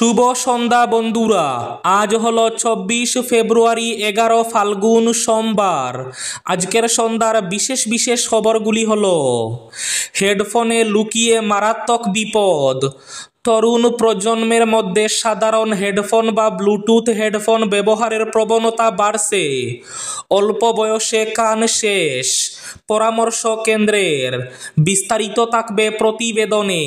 শুভ সন্ধ্যা বন্ধুরা। আজ হলো ২৪ ফেব্রুয়ারি, ১১ ফাল্গুন, সোমবার। আজকের সন্ধ্যার বিশেষ বিশেষ খবরগুলি হলো: হেডফোনে লুকিয়ে মারাত্মক বিপদ। তরুণ প্রজন্মের মধ্যে সাধারণ হেডফোন বা ব্লুটুথ হেডফোন ব্যবহারের প্রবণতা বাড়ছে। অল্প বয়সে কান শেষ, পরামর্শ কেন্দ্রের। বিস্তারিত থাকবে প্রতিবেদনে।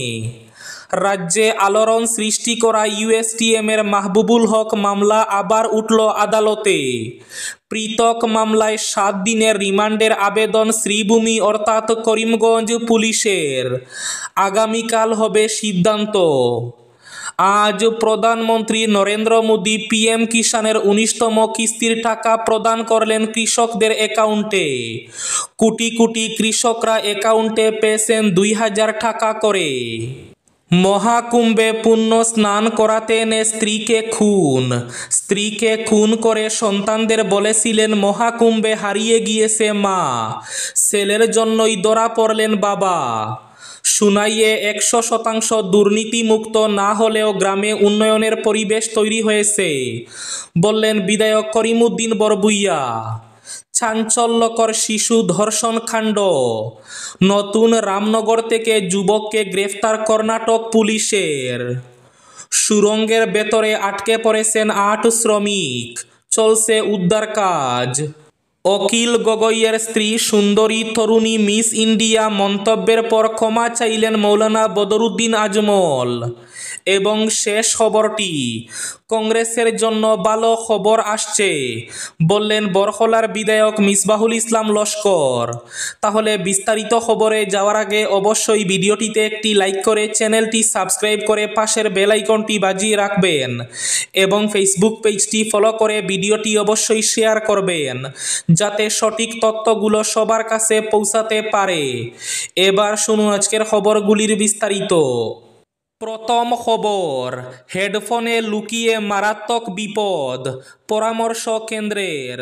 রাজ্যে আলোড়ন সৃষ্টি করা ইউএসটিএমের মাহবুবুল হক মামলা আবার উঠল আদালতে। পৃথক মামলায় ৭ দিনের রিমান্ডের আবেদন শ্রীভূমি অর্থাৎ করিমগঞ্জ পুলিশের। আগামীকাল হবে সিদ্ধান্ত। আজ প্রধানমন্ত্রী নরেন্দ্র মোদী পিএম কিষাণের ১৯তম কিস্তির টাকা প্রদান করলেন কৃষকদের অ্যাকাউন্টে। কোটি কোটি কৃষকরা অ্যাকাউন্টে পেয়েছেন ২,০০০ টাকা করে। মহাকুম্ভে পুণ্য স্নান করাতে এনে স্ত্রীকে খুন করে সন্তানদের বলেছিলেন মহাকুম্ভে হারিয়ে গিয়েছে মা, ছেলের জন্যই ধরা পড়লেন বাবা। সুনাইয়ে ১০০% দুর্নীতিমুক্ত না হলেও গ্রামে উন্নয়নের পরিবেশ তৈরি হয়েছে, বললেন বিধায়ক করিমউদ্দিন বরভূইয়া। চাঞ্চল্যকর শিশু ধর্ষণ কাণ্ড। নতুন রামনগর থেকে যুবককে গ্রেফতার কর্ণাটক পুলিশের। সুড়ঙ্গের ভেতরে আটকে পড়েছেন ৮ শ্রমিক, চলছে উদ্ধার কাজ। অখিল গগৈয়ের স্ত্রী সুন্দরী তরুণী মিস ইন্ডিয়া মন্তব্যের পর ক্ষমা চাইলেন মৌলানা বদরুদ্দিন আজমল। এবং শেষ খবরটি, কংগ্রেসের জন্য ভালো খবর আসছে, বললেন বরহলার বিধায়ক মিসবাহুল ইসলাম লস্কর। তাহলে বিস্তারিত খবরে যাওয়ার আগে অবশ্যই ভিডিওটিতে একটি লাইক করে চ্যানেলটি সাবস্ক্রাইব করে পাশের বেল আইকনটি বাজিয়ে রাখবেন এবং ফেসবুক পেজটি ফলো করে ভিডিওটি অবশ্যই শেয়ার করবেন, যাতে সঠিক তথ্যগুলো সবার কাছে পৌঁছাতে পারে। এবার শুনুন আজকের খবরগুলির বিস্তারিত। প্রথম খবর, হেডফোনে লুকিয়ে মারাত্মক বিপদ, পরামর্শ কেন্দ্রের।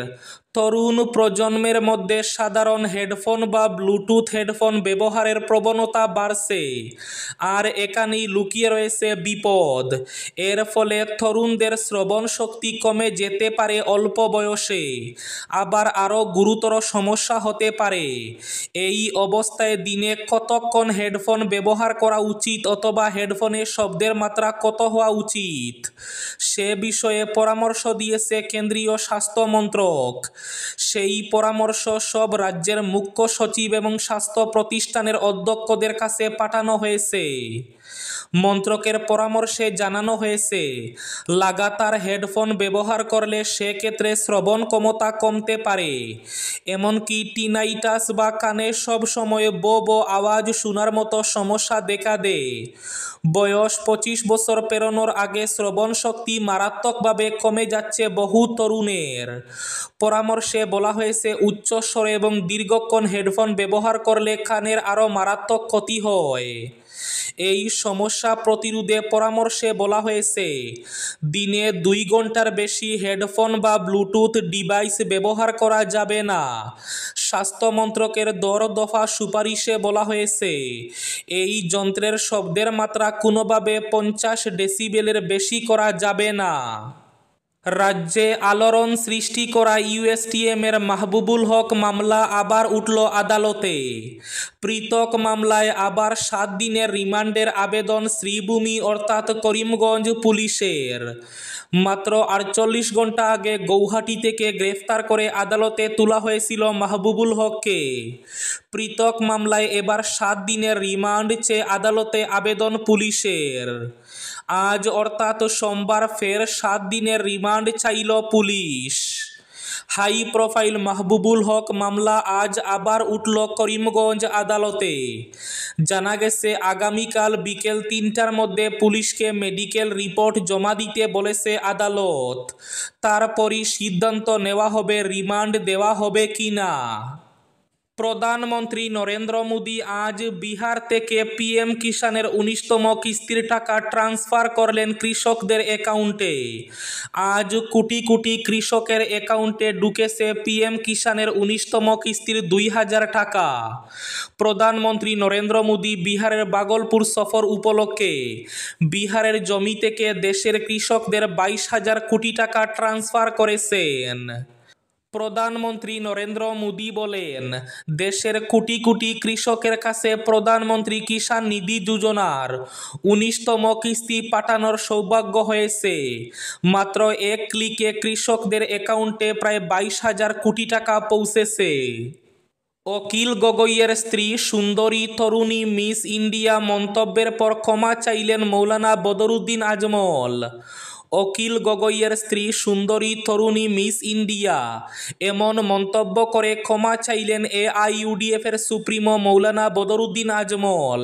তরুণ প্রজন্মের মধ্যে সাধারণ হেডফোন বা ব্লুটুথ হেডফোন ব্যবহারের প্রবণতা বাড়ছে, আর এখানেই লুকিয়ে রয়েছে বিপদ। এর ফলে তরুণদের শ্রবণ শক্তি কমে যেতে পারে অল্প বয়সে, আবার আরও গুরুতর সমস্যা হতে পারে। এই অবস্থায় দিনে কতক্ষণ হেডফোন ব্যবহার করা উচিত অথবা হেডফোনের শব্দের মাত্রা কত হওয়া উচিত, সে বিষয়ে পরামর্শ দিয়েছে কেন্দ্রীয় স্বাস্থ্য মন্ত্রক। সেই পরামর্শ সব রাজ্যের মুখ্য সচিব এবং স্বাস্থ্য প্রতিষ্ঠানের অধ্যক্ষদের কাছে পাঠানো হয়েছে। মন্ত্রকের পরামর্শে জানানো হয়েছে, লাগাতার হেডফোন ব্যবহার করলে সেক্ষেত্রে শ্রবণ ক্ষমতা কমতে পারে, এমনকি টিনাইটাস বা কানে সবসময় বো বো আওয়াজ শোনার মতো সমস্যা দেখা দেয়। বয়স ২৫ বছর পেরোনোর আগে শ্রবণ শক্তি মারাত্মকভাবে কমে যাচ্ছে বহু তরুণের। পরামর্শে বলা হয়েছে, উচ্চস্বরে এবং দীর্ঘক্ষণ হেডফোন ব্যবহার করলে কানের আরও মারাত্মক ক্ষতি হয়। এই সমস্যা প্রতিরোধে পরামর্শে বলা হয়েছে, দিনে ২ ঘন্টার বেশি হেডফোন বা ব্লুটুথ ডিভাইস ব্যবহার করা যাবে না। স্বাস্থ্য মন্ত্রকের ১০ দফা সুপারিশে বলা হয়েছে, এই যন্ত্রের শব্দের মাত্রা কোনোভাবে ৫০ ডেসিবেলের বেশি করা যাবে না। রাজ্যে আলোড়ন সৃষ্টি করা ইউএসটিএমের মাহবুবুল হক মামলা আবার উঠল আদালতে। পৃথক মামলায় আবার ৭ দিনের রিমান্ডের আবেদন শ্রীভূমি অর্থাৎ করিমগঞ্জ পুলিশের। মাত্র ৪৮ ঘন্টা আগে গৌহাটি থেকে গ্রেফতার করে আদালতে তোলা হয়েছিল মাহবুবুল হককে। পৃথক মামলায় এবার ৭ দিনের রিমান্ড চেয়ে আদালতে আবেদন পুলিশের। আজ অর্থাৎ সোমবার ফের ৭ দিনের রিমান্ড চাইল পুলিশ। হাই প্রোফাইল মাহবুবুল হক মামলা আজ আবার উঠল করিমগঞ্জ আদালতে। জানা গেছে, আগামীকাল বিকেল ৩টার মধ্যে পুলিশকে মেডিকেল রিপোর্ট জমা দিতে বলেছে আদালত। তারপরই সিদ্ধান্ত নেওয়া হবে রিমান্ড দেওয়া হবে কিনা। প্রধানমন্ত্রী নরেন্দ্র মোদী আজ বিহার থেকে পিএম কিষানের 19তম কিস্তির টাকা ট্রান্সফার করলেন কৃষকদের অ্যাকাউন্টে। আজ কোটি কোটি কৃষকের অ্যাকাউন্টে ঢুকেছে পিএম কিষানের 19তম কিস্তির 2000 টাকা। প্রধানমন্ত্রী নরেন্দ্র মোদী বিহারের ভাগলপুর সফর উপলক্ষে বিহারের জমি থেকে দেশের কৃষকদের 22,000 কোটি টাকা ট্রান্সফার করেছেন। প্রধানমন্ত্রী নরেন্দ্র মোদী বলেন, দেশের কোটি কোটি কৃষকের কাছে প্রধানমন্ত্রী কিষাণ নিধি যোজনার 19তম কিস্তি পাঠানোর সৌভাগ্য হয়েছে। মাত্র এক ক্লিকে কৃষকদের অ্যাকাউন্টে প্রায় 22,000 কোটি টাকা পৌঁছেছে। অখিল গগৈয়ের স্ত্রী সুন্দরী তরুণী মিস ইন্ডিয়া মন্তব্যের পর ক্ষমা চাইলেন মৌলানা বদরুদ্দিন আজমল। অখিল গগৈয়ের স্ত্রী সুন্দরী তরুণী মিস ইন্ডিয়া এমন মন্তব্য করে ক্ষমা চাইলেন এআইইউডিএফের সুপ্রিমো মৌলানা বদরুদ্দিন আজমল।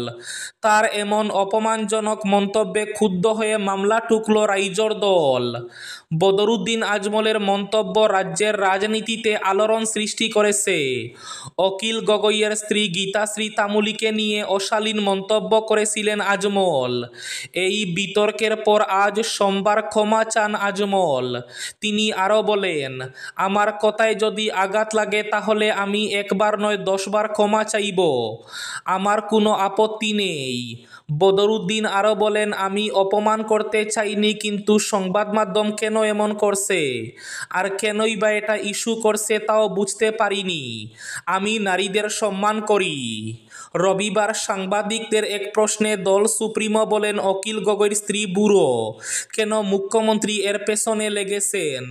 তার এমন অপমানজনক মন্তব্যে ক্ষুব্ধ হয়ে মামলা ঠুকল রাইজোর দল। বদরুদ্দিন আজমলের মন্তব্য রাজ্যের রাজনীতিতে আলোড়ন সৃষ্টি করেছে। অখিল গগৈয়ের স্ত্রী গীতাশ্রী তামুলিকে নিয়ে অশালীন মন্তব্য করেছিলেন আজমল। এই বিতর্কের পর আজ সোমবার ক্ষমা চান আজমল। তিনি আরও বলেন, আমার কথায় যদি আঘাত লাগে তাহলে আমি একবার নয় 10 বার ক্ষমা চাইব, আমার কোনো আপত্তি নেই। বদরুদ্দিন আরও বলেন, আমি অপমান করতে চাইনি, কিন্তু সংবাদ মাধ্যম কেন এমন করছে আর কেনই বা এটা ইস্যু করছে তাও বুঝতে পারিনি। আমি নারীদের সম্মান করি। রবিবার সাংবাদিকদের এক প্রশ্নে দল সুপ্রিমো বলেন, অখিল গগৈর স্ত্রী বুড়ো, কেন মুখ্যমন্ত্রী এর পেছনে লেগেছেন?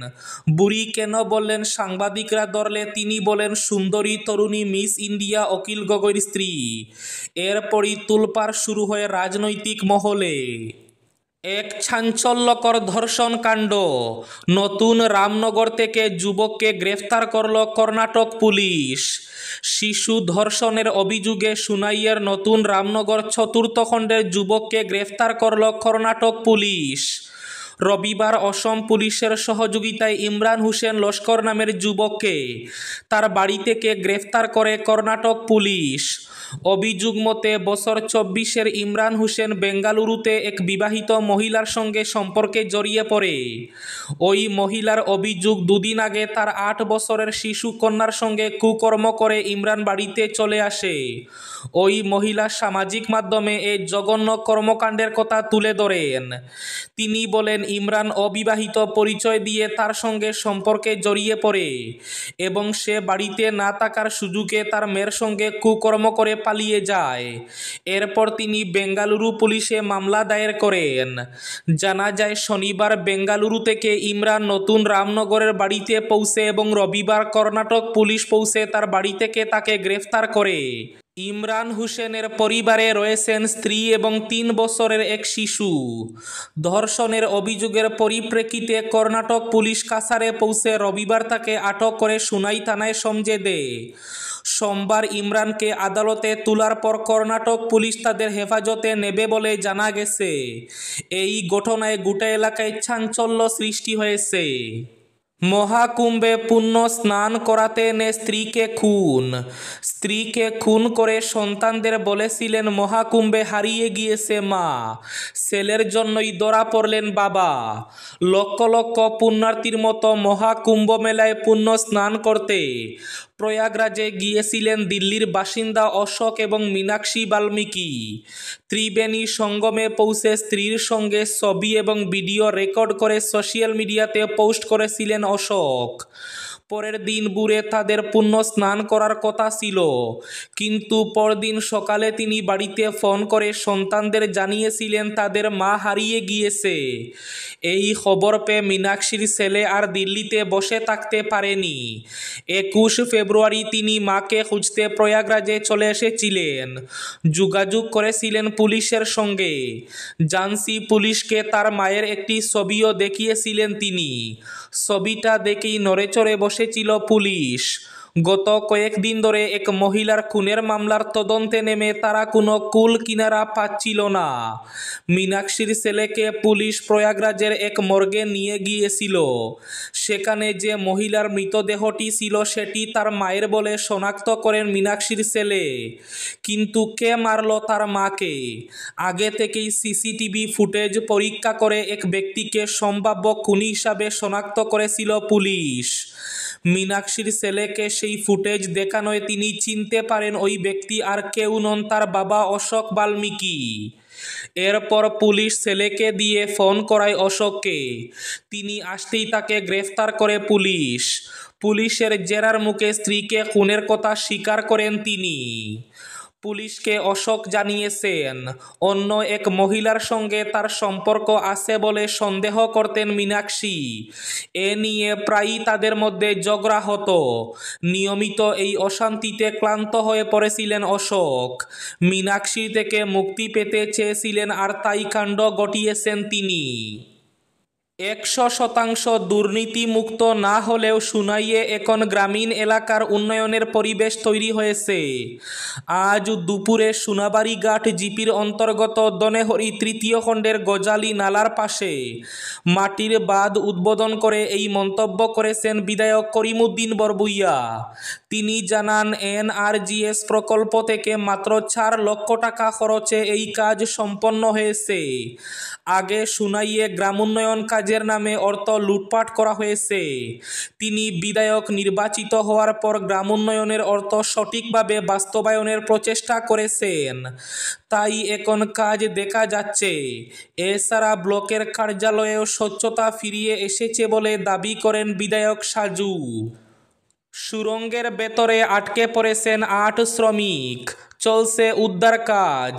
বুড়ি কেন বললেন সাংবাদিকরা ধরলে? তিনি বলেন, সুন্দরী তরুণী মিস ইন্ডিয়া অখিল গগৈর স্ত্রী। এরপরই তোলপাড় শুরু হয় রাজনৈতিক মহলে। এক চাঞ্চল্যকর ধর্ষণ কাণ্ড। নতুন রামনগর থেকে যুবককে গ্রেফতার করল কর্ণাটক পুলিশ। শিশু ধর্ষণের অভিযোগে সুনাইয়ের নতুন রামনগর 4র্থ খণ্ডের যুবককে গ্রেফতার করল কর্ণাটক পুলিশ। রবিবার অসম পুলিশের সহযোগিতায় ইমরান হোসেন লস্কর নামের যুবককে তার বাড়ি থেকে গ্রেফতার করে কর্ণাটক পুলিশ। অভিযোগ মতে বছর 24-এর ইমরান হোসেন বেঙ্গালুরুতে এক বিবাহিত মহিলার সঙ্গে সম্পর্কে জড়িয়ে পড়ে। ওই মহিলার অভিযোগ, 2 দিন আগে তার 8 বছরের শিশু কন্যার সঙ্গে কুকর্ম করে ইমরান বাড়িতে চলে আসে। ওই মহিলা সামাজিক মাধ্যমে এই জঘন্য কর্মকাণ্ডের কথা তুলে ধরেন। তিনি বলেন, ইমরান অবিবাহিত পরিচয় দিয়ে তার সঙ্গে সম্পর্কে জড়িয়ে পড়ে এবং সে বাড়িতে না থাকার সুযোগে তার মেয়ের সঙ্গে কুকর্ম করে পালিয়ে যায়। এরপর তিনি বেঙ্গালুরু পুলিশে মামলা দায়ের করেন। জানা যায়, শনিবার বেঙ্গালুরু থেকে ইমরান নতুন রামনগরের বাড়িতে পৌঁছে এবং রবিবার কর্ণাটক পুলিশ পৌঁছে তার বাড়ি থেকে তাকে গ্রেফতার করে। ইমরান হোসেনের পরিবারে রয়েছেন স্ত্রী এবং 3 বছরের এক শিশু। ধর্ষণের অভিযোগের পরিপ্রেক্ষিতে কর্ণাটক পুলিশ কাছাড়ে পৌঁছে রবিবার তাকে আটক করে সুনাই থানায় সমঝে দেয়। সোমবার ইমরানকে আদালতে তোলার পর কর্ণাটক পুলিশ তাদের হেফাজতে নেবে বলে জানা গেছে। এই ঘটনায় গোটা এলাকায় চাঞ্চল্য সৃষ্টি হয়েছে। মহাকুম্ভে পুণ্য স্নান করাতে এনে স্ত্রীকে খুন। স্ত্রীকে খুন করে সন্তানদের বলেছিলেন মহাকুম্ভে হারিয়ে গিয়েছে মা, ছেলের জন্যই ধরা পড়লেন বাবা। লক্ষ লক্ষ পুণ্যার্থীর মতো মহাকুম্ভ মেলায় পুণ্য স্নান করতে প্রয়াগরাজে গিয়েছিলেন দিল্লির বাসিন্দা অশোক এবং মীনাক্ষী বাল্মীকি। ত্রিবেণী সঙ্গমে পৌঁছে স্ত্রীর সঙ্গে ছবি এবং ভিডিও রেকর্ড করে সোশ্যাল মিডিয়াতে পোস্ট করেছিলেন অশোক। পরের দিন ভোরে তাদের পুণ্য স্নান করার কথা ছিল, কিন্তু পরদিন সকালে তিনি বাড়িতে ফোন করে সন্তানদের জানিয়েছিলেন তাদের মা হারিয়ে গিয়েছে। এই খবর পেয়ে মীনাক্ষীর ছেলে আর দিল্লিতে বসে থাকতে পারেনি। 21 ফেব্রুয়ারি তিনি মাকে খুঁজতে প্রয়াগরাজে চলে এসেছিলেন। যোগাযোগ করেছিলেন পুলিশের সঙ্গে। ঝান্সি পুলিশকে তার মায়ের একটি ছবিও দেখিয়েছিলেন তিনি। ছবিটা দেখেই নড়েচড়ে বসেছিল পুলিশ। গত কয়েকদিন ধরে এক মহিলার খুনের মামলার তদন্তে নেমে তারা কোনো কুল কিনারা পাচ্ছিল না। মীনাক্ষীর ছেলেকে পুলিশ প্রয়াগরাজের এক মর্গে নিয়ে গিয়েছিল। সেখানে যে মহিলার মৃতদেহটি ছিল সেটি তার মায়ের বলে শনাক্ত করেন মীনাক্ষীর ছেলে। কিন্তু কে মারল তার মাকে? আগে থেকেই সিসিটিভি ফুটেজ পরীক্ষা করে এক ব্যক্তিকে সম্ভাব্য খুনি হিসাবে শনাক্ত করেছিল পুলিশ। মীনাক্ষীর ছেলেকে সেই ফুটেজ দেখানোয় তিনি চিনতে পারেন ওই ব্যক্তি আর কেউ নন তার বাবা অশোক বাল্মীকি। এরপর পুলিশ ছেলেকে দিয়ে ফোন করায় অশোককে। তিনি আসতেই তাকে গ্রেফতার করে পুলিশ। পুলিশের জেরার মুখে স্ত্রীকে খুনের কথা স্বীকার করেন তিনি। পুলিশকে অশোক জানিয়েছেন অন্য এক মহিলার সঙ্গে তার সম্পর্ক আছে বলে সন্দেহ করতেন মীনাক্ষী। এ নিয়ে প্রায়ই তাদের মধ্যে ঝগড়া হতো। নিয়মিত এই অশান্তিতে ক্লান্ত হয়ে পড়েছিলেন অশোক। মীনাক্ষী থেকে মুক্তি পেতে চেয়েছিলেন আর তাই কাণ্ড ঘটিয়েছেন তিনি। 100% দুর্নীতিমুক্ত না হলেও সুনাইয়ে এখন গ্রামীণ এলাকার উন্নয়নের পরিবেশ তৈরি হয়েছে। আজ দুপুরে সোনাবাড়ি ঘাট জিপির অন্তর্গত দনেহরি তৃতীয় খণ্ডের গজালি নালার পাশে মাটির বাঁধ উদ্বোধন করে এই মন্তব্য করেছেন বিধায়ক করিমউদ্দিন বরভূইয়া। তিনি জানান NRGS প্রকল্প থেকে মাত্র 4 লক্ষ টাকা খরচে এই কাজ সম্পন্ন হয়েছে। আগে সুনাইয়ে গ্রামোন্নয়ন কাজের নামে অর্থ লুটপাট করা হয়েছে। তিনি বিধায়ক নির্বাচিত হওয়ার পর গ্রামোন্নয়নের অর্থ সঠিকভাবে বাস্তবায়নের প্রচেষ্টা করেছেন। তাই এখন কাজ দেখা যাচ্ছে। এছাড়া ব্লকের কার্যালয়েও স্বচ্ছতা ফিরিয়ে এসেছে বলে দাবি করেন বিধায়ক সাজু। সুড়ঙ্গের ভেতরে আটকে পড়েছেন 8 শ্রমিক, চলছে উদ্ধার কাজ।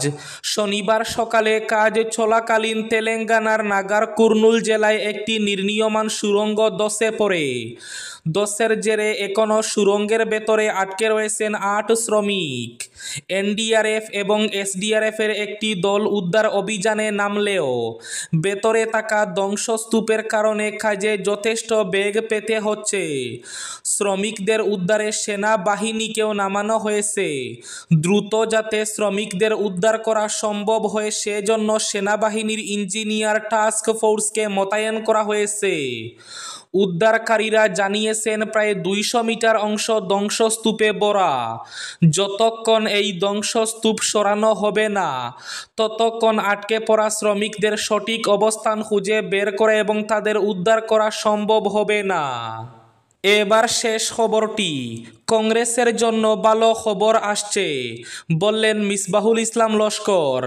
শনিবার সকালে কাজ চলাকালীন তেলেঙ্গানার নাগার কুর্নুল জেলায় একটি নির্মীয়মান সুড়ঙ্গ ধসে পড়ে। ধসের জেরে এখনও সুড়ঙ্গের ভেতরে আটকে রয়েছেন 8 শ্রমিক। NDRF এবং SDRF-এর একটি দল উদ্ধার অভিযানে নামলেও ভেতরে থাকা ধ্বংসস্তূপের কারণে কাজে যথেষ্ট বেগ পেতে হচ্ছে। শ্রমিকদের উদ্ধারে সেনাবাহিনীকেও নামানো হয়েছে। দ্রুত যাতে শ্রমিকদের উদ্ধার করা সম্ভব হয় সেজন্য সেনাবাহিনীর ইঞ্জিনিয়ার টাস্ক ফোর্সকে মোতায়েন করা হয়েছে। উদ্ধারকারীরা জানিয়েছেন প্রায় 200 মিটার অংশ ধ্বংসস্তূপে ভরা। যতক্ষণ এই ধ্বংসস্তূপ সরানো হবে না ততক্ষণ আটকে পড়া শ্রমিকদের সঠিক অবস্থান খুঁজে বের করা এবং তাদের উদ্ধার করা সম্ভব হবে না। এবার শেষ খবরটি। কংগ্রেসের জন্য ভালো খবর আসছে বললেন মিসবাহুল ইসলাম লস্কর।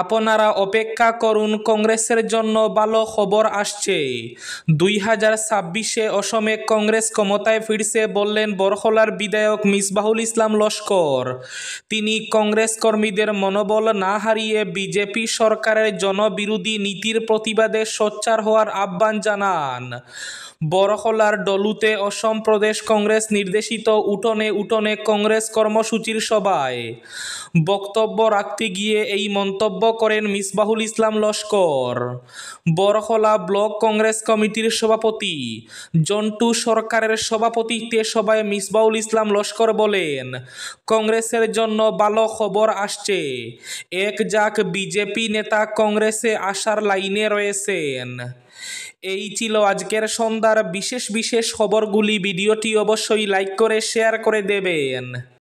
আপনারা অপেক্ষা করুন, কংগ্রেসের জন্য ভালো খবর আসছে। 2026-এ অসমে কংগ্রেস ক্ষমতায় ফিরছে বললেন বরখলার বিধায়ক মিসবাহুল ইসলাম লস্কর। তিনি কংগ্রেস কর্মীদের মনোবল না হারিয়ে বিজেপি সরকারের জনবিরোধী নীতির প্রতিবাদে সোচ্চার হওয়ার আহ্বান জানান। বরখলার ডলুতে অসম প্রদেশ কংগ্রেস নির্দেশিত উঠোনে উঠোনে কংগ্রেস কর্মসূচির সভায় বক্তব্য রাখতে গিয়ে এই মন্তব্য করেন মিসবাহুল ইসলাম লস্কর। বরখলা ব্লক কংগ্রেস কমিটির সভাপতি জন্টু সরকারের সভাপতিত্বে সভায় মিসবাহুল ইসলাম লস্কর বলেন, কংগ্রেসের জন্য ভালো খবর আসছে। এক ঝাঁক বিজেপি নেতা কংগ্রেসে আসার লাইনে রয়েছেন। এই ছিল আজকের সন্ধ্যার বিশেষ খবরগুলি। ভিডিওটি অবশ্যই লাইক করে শেয়ার করে দেবেন।